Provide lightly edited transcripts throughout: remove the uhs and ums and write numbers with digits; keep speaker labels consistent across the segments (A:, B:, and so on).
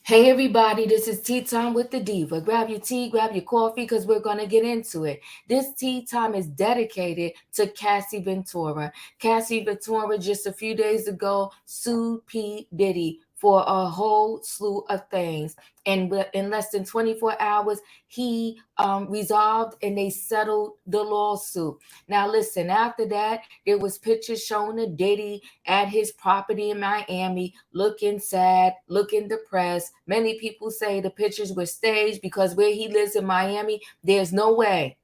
A: Hey everybody, this is Tea Time with the Diva. Grab your tea, grab your coffee, because we're going to get into it. This tea time is dedicated to Cassie Ventura. Cassie Ventura just a few days ago sued P. Diddy for a whole slew of things. And in less than 24 hours, he resolved and they settled the lawsuit. Now listen, after that, there was pictures showing of Diddy at his property in Miami, looking sad, looking depressed. Many people say the pictures were staged because where he lives in Miami, there's no way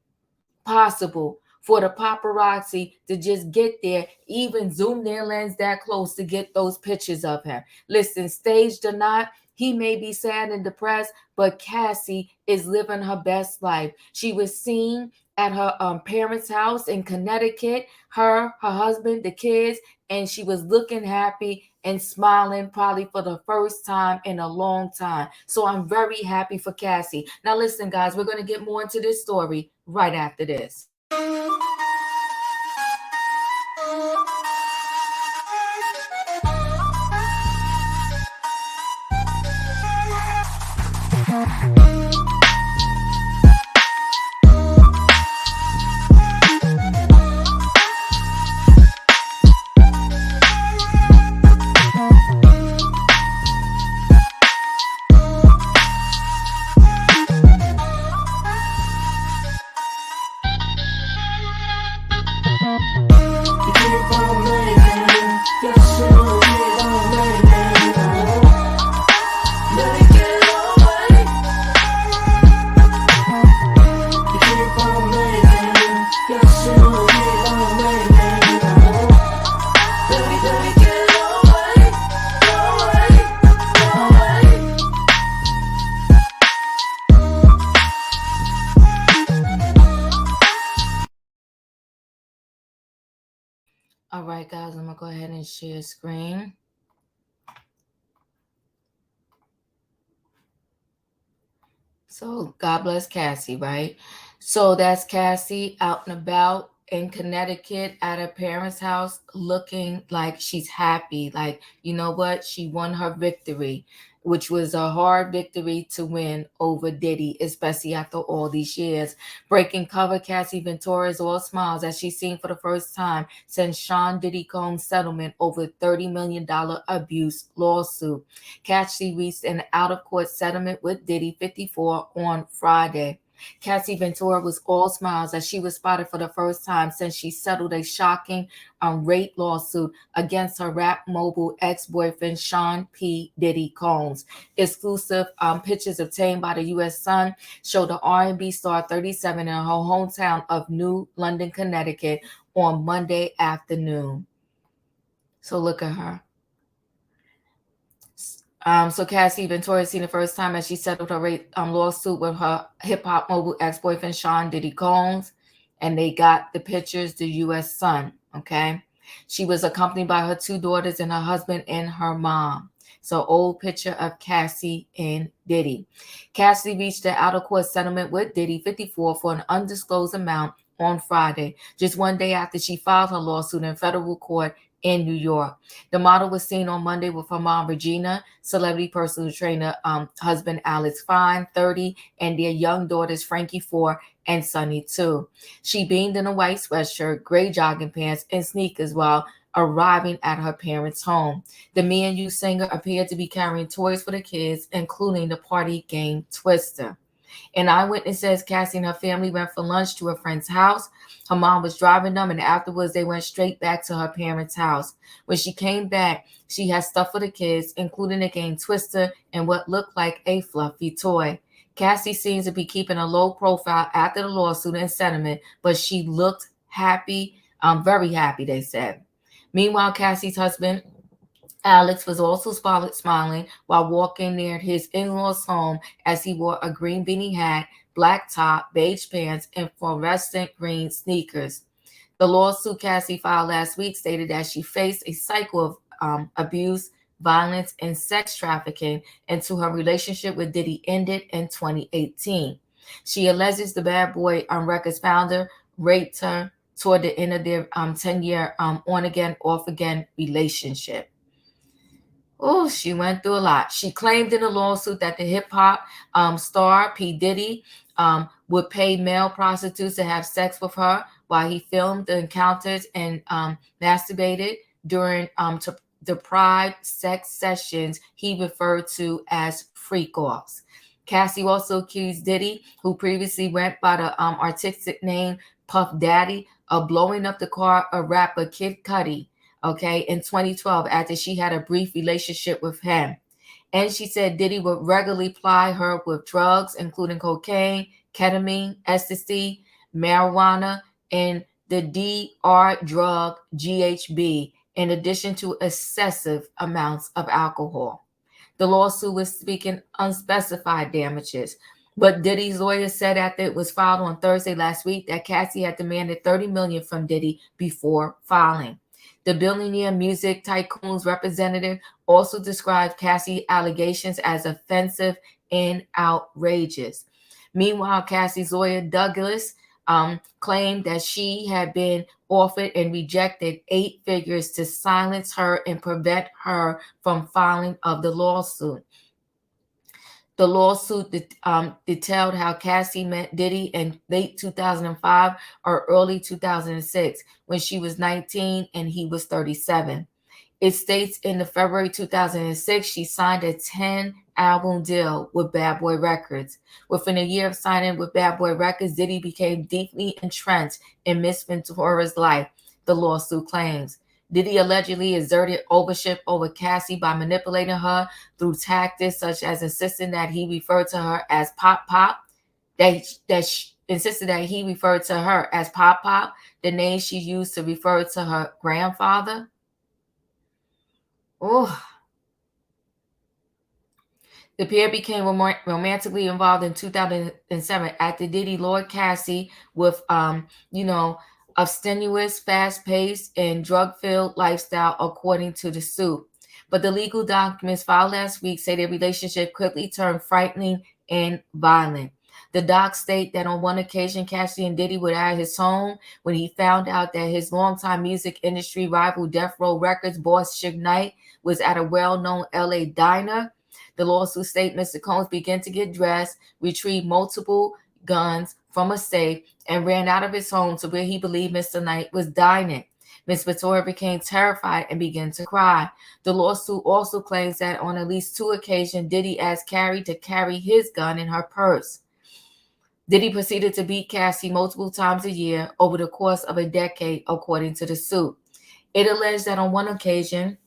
A: possible for the paparazzi to just get there, even zoom their lens that close to get those pictures of him. Listen, staged or not, he may be sad and depressed, but Cassie is living her best life. She was seen at her parents' house in Connecticut, her husband, the kids, and she was looking happy and smiling probably for the first time in a long time. So I'm very happy for Cassie. Now listen, guys, we're going to get more into this story right after this. All right, guys, I'm going to go ahead and share screen. So God bless Cassie, right? So that's Cassie out and about in Connecticut at her parents' house looking like she's happy. Like, you know what? She won her victory, which was a hard victory to win over Diddy, especially after all these years. Breaking cover, Cassie Ventura is all smiles as she's seen for the first time since Sean Diddy Combs' settlement over $30 million abuse lawsuit. Cassie reached an out-of-court settlement with Diddy 54 on Friday. Cassie Ventura was all smiles as she was spotted for the first time since she settled a shocking rape lawsuit against her rap mogul ex-boyfriend Sean P. Diddy Combs. Exclusive pictures obtained by the U.S. Sun show the R&B star 37 in her hometown of New London, Connecticut on Monday afternoon. So look at her. So Cassie Ventura is seen the first time as she settled her rape lawsuit with her hip-hop mogul ex-boyfriend Sean Diddy Combs, and they got the pictures, the U.S. Sun, okay? She was accompanied by her two daughters and her husband and her mom. So old picture of Cassie and Diddy. Cassie reached an out-of-court settlement with Diddy 54 for an undisclosed amount on Friday, just one day after she filed her lawsuit in federal court in New York. The model was seen on Monday with her mom, Regina, celebrity personal trainer, husband, Alex Fine, 30, and their young daughters, Frankie, 4, and Sunny, 2. She beamed in a white sweatshirt, gray jogging pants, and sneakers while arriving at her parents' home. The Me and You singer appeared to be carrying toys for the kids, including the party game Twister. An eyewitness says Cassie and her family went for lunch to a friend's house. Her mom was driving them, and afterwards they went straight back to her parents' house. When she came back, she had stuff for the kids, including a game Twister and what looked like a fluffy toy. Cassie seems to be keeping a low profile after the lawsuit and settlement, but she looked happy, very happy, they said. Meanwhile, Cassie's husband, Alex, was also smiling while walking near his in-laws' home as he wore a green beanie hat, black top, beige pants, and fluorescent green sneakers. The lawsuit Cassie filed last week stated that she faced a cycle of abuse, violence, and sex trafficking until her relationship with Diddy ended in 2018. She alleges the Bad Boy Records founder raped her toward the end of their 10-year on-again, off-again relationship. Oh, she went through a lot. She claimed in a lawsuit that the hip hop star P. Diddy would pay male prostitutes to have sex with her while he filmed the encounters and masturbated during deprived sex sessions he referred to as freak offs. Cassie also accused Diddy, who previously went by the artistic name Puff Daddy, of blowing up the car of rapper Kid Cudi, okay, in 2012 after she had a brief relationship with him. And she said Diddy would regularly ply her with drugs, including cocaine, ketamine, ecstasy, marijuana, and the DR drug GHB, in addition to excessive amounts of alcohol. The lawsuit was seeking unspecified damages. But Diddy's lawyer said after it was filed on Thursday last week that Cassie had demanded $30 million from Diddy before filing. The billionaire music tycoon's representative also described Cassie's allegations as offensive and outrageous. Meanwhile, Cassie's lawyer, Douglas, claimed that she had been offered and rejected 8 figures to silence her and prevent her from filing of the lawsuit. The lawsuit detailed how Cassie met Diddy in late 2005 or early 2006 when she was 19 and he was 37. It states in the February 2006, she signed a 10-album deal with Bad Boy Records. Within a year of signing with Bad Boy Records, Diddy became deeply entrenched in Miss Ventura's life, the lawsuit claims. Diddy allegedly exerted ownership over Cassie by manipulating her through tactics such as insisting that he referred to her as Pop Pop, insisted that he referred to her as Pop Pop, the name she used to refer to her grandfather. Oh, the pair became romantically involved in 2007 after Diddy lured Cassie with, a strenuous, fast-paced, and drug-filled lifestyle, according to the suit. But the legal documents filed last week say their relationship quickly turned frightening and violent. The docs state that on one occasion, Cassie and Diddy were at his home when he found out that his longtime music industry rival, Death Row Records boss Suge Knight, was at a well-known LA diner. The lawsuit states Mr. Combs began to get dressed, retrieved multiple guns from a safe, and ran out of his home to where he believed Mr. Knight was dining. Miss Ventura became terrified and began to cry. The lawsuit also claims that on at least 2 occasions, Diddy asked Carrie to carry his gun in her purse. Diddy proceeded to beat Cassie multiple times a year over the course of a decade, according to the suit. It alleged that on one occasion,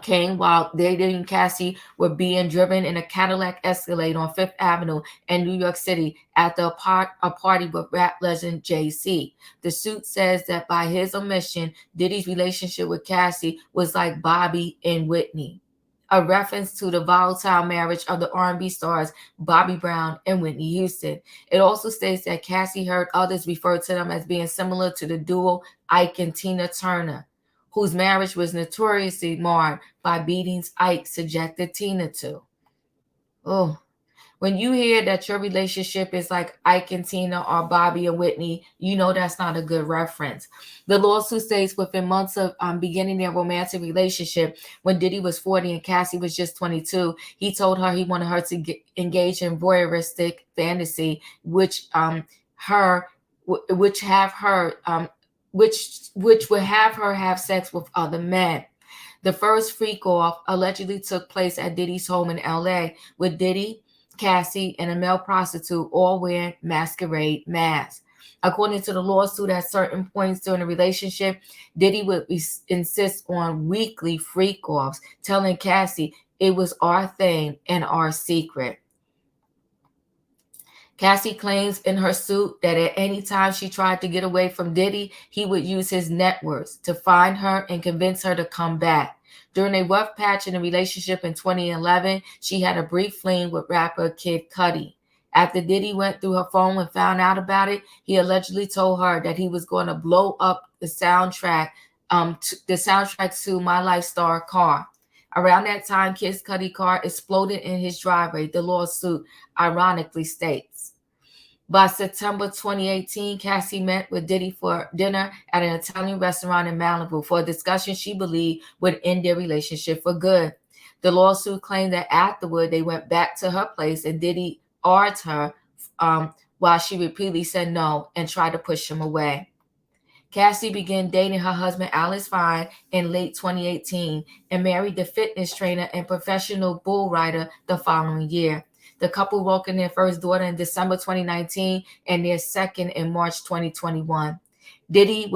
A: came while Diddy and Cassie were being driven in a Cadillac Escalade on Fifth Avenue in New York City after a party with rap legend Jay-Z. The suit says that by his omission, Diddy's relationship with Cassie was like Bobby and Whitney, a reference to the volatile marriage of the R&B stars Bobby Brown and Whitney Houston. It also states that Cassie heard others refer to them as being similar to the duo Ike and Tina Turner, whose marriage was notoriously marred by beatings Ike subjected Tina to. Oh, when you hear that your relationship is like Ike and Tina or Bobby and Whitney, you know that's not a good reference. The lawsuit states within months of beginning their romantic relationship, when Diddy was 40 and Cassie was just 22, he told her he wanted her to engage in voyeuristic fantasy, which would have her have sex with other men. The first freak off allegedly took place at Diddy's home in LA, with Diddy, Cassie, and a male prostitute all wearing masquerade masks. According to the lawsuit, at certain points during the relationship, Diddy would insist on weekly freak offs, telling Cassie it was our thing and our secret. Cassie claims in her suit that at any time she tried to get away from Diddy, he would use his networks to find her and convince her to come back. During a rough patch in the relationship in 2011, she had a brief fling with rapper Kid Cudi. After Diddy went through her phone and found out about it, he allegedly told her that he was going to blow up the soundtrack to My Life Star car. Around that time, Kid Cudi's car exploded in his driveway, the lawsuit ironically states. By September 2018, Cassie met with Diddy for dinner at an Italian restaurant in Malibu for a discussion she believed would end their relationship for good. The lawsuit claimed that afterward they went back to her place and Diddy argued her while she repeatedly said no and tried to push him away. Cassie began dating her husband Alex Fine in late 2018 and married the fitness trainer and professional bull rider the following year. The couple welcomed their first daughter in December 2019 and their second in March 2021. Diddy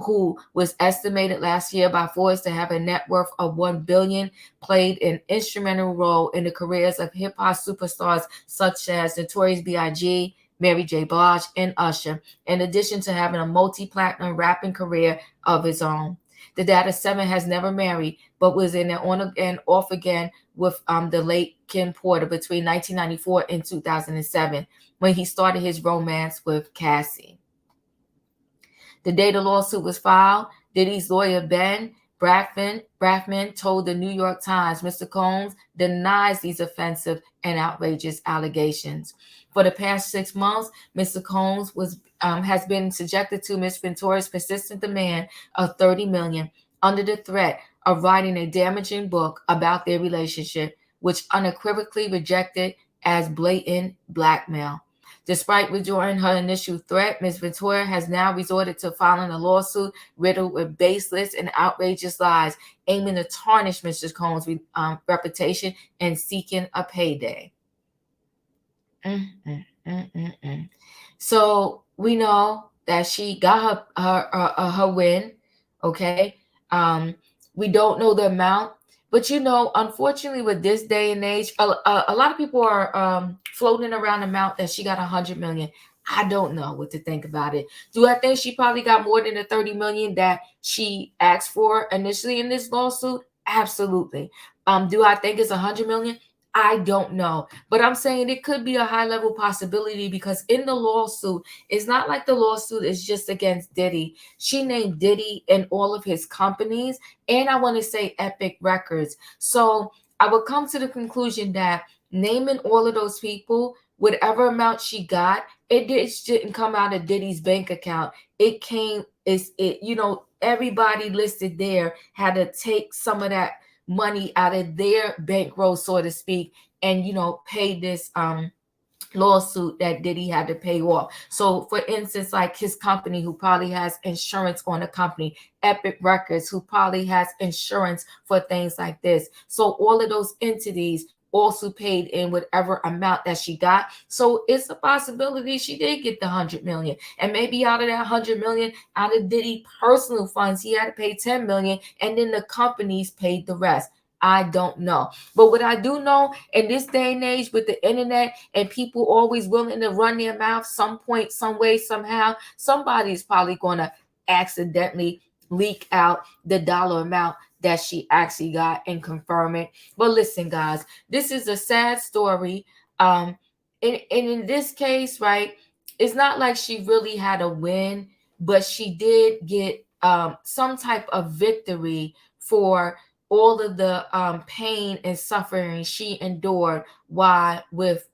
A: who was estimated last year by Forbes to have a net worth of $1 billion, played an instrumental role in the careers of hip hop superstars such as Notorious B.I.G., Mary J. Blige, and Usher, in addition to having a multi-platinum rapping career of his own. The Data 7 has never married, but was in an on and off again with the late Kim Porter between 1994 and 2007, when he started his romance with Cassie. The day the lawsuit was filed, Diddy's lawyer Ben Brafman told the New York Times Mr. Combs denies these offensive and outrageous allegations. For the past 6 months, Mr. Combs has been subjected to Ms. Ventura's persistent demand of $30 million under the threat of writing a damaging book about their relationship, which unequivocally rejected as blatant blackmail. Despite withdrawing her initial threat, Ms. Ventura has now resorted to filing a lawsuit riddled with baseless and outrageous lies, aiming to tarnish Mr. Combs' reputation and seeking a payday. So we know that she got her win, okay? We don't know the amount, but unfortunately, with this day and age, a lot of people are floating around the amount that she got $100 million. I don't know what to think about it. Do I think she probably got more than the $30 million that she asked for initially in this lawsuit? Absolutely. Do I think it's $100 million? I don't know, but I'm saying it could be a high level possibility because in the lawsuit, it's not like the lawsuit is just against Diddy. She named Diddy and all of his companies, and I want to say Epic Records. So I would come to the conclusion that naming all of those people, whatever amount she got, it didn't come out of Diddy's bank account. Everybody listed there had to take some of that money out of their bankroll, so to speak, and pay this lawsuit that Diddy had to pay off. So for instance, like his company, who probably has insurance on the company, Epic Records, who probably has insurance for things like this. So all of those entities also paid in whatever amount that she got. So it's a possibility she did get the $100 million. And maybe out of that $100 million, out of Diddy personal funds, he had to pay $10 million, and then the companies paid the rest. I don't know. But what I do know, in this day and age with the internet and people always willing to run their mouth some point, some way, somehow, somebody's probably going to accidentally leak out the dollar amount that she actually got and confirm it. But listen, guys, this is a sad story. And in this case, right, it's not like she really had a win, but she did get some type of victory for all of the pain and suffering she endured while with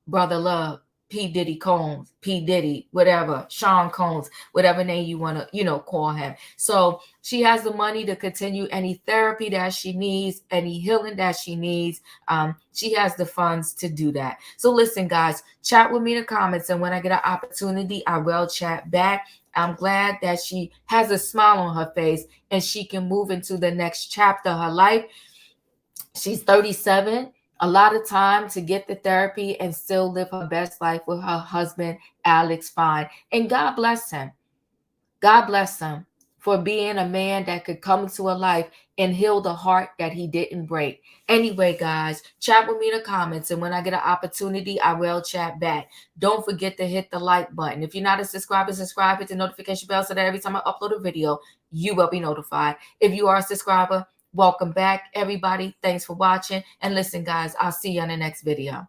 A: Brother Love, P. Diddy Combs, P. Diddy, whatever, Sean Combs, whatever name you want to, call him. So she has the money to continue any therapy that she needs, any healing that she needs. She has the funds to do that. So listen, guys, chat with me in the comments, and when I get an opportunity, I will chat back. I'm glad that she has a smile on her face and she can move into the next chapter of her life. She's 37. A lot of time to get the therapy and still live her best life with her husband, Alex Fine. And God bless him. God bless him for being a man that could come into her life and heal the heart that he didn't break. Anyway, guys, chat with me in the comments, and when I get an opportunity, I will chat back. Don't forget to hit the like button. If you're not a subscriber, subscribe, hit the notification bell so that every time I upload a video, you will be notified. If you are a subscriber, welcome back, everybody. Thanks for watching. And listen, guys, I'll see you on the next video.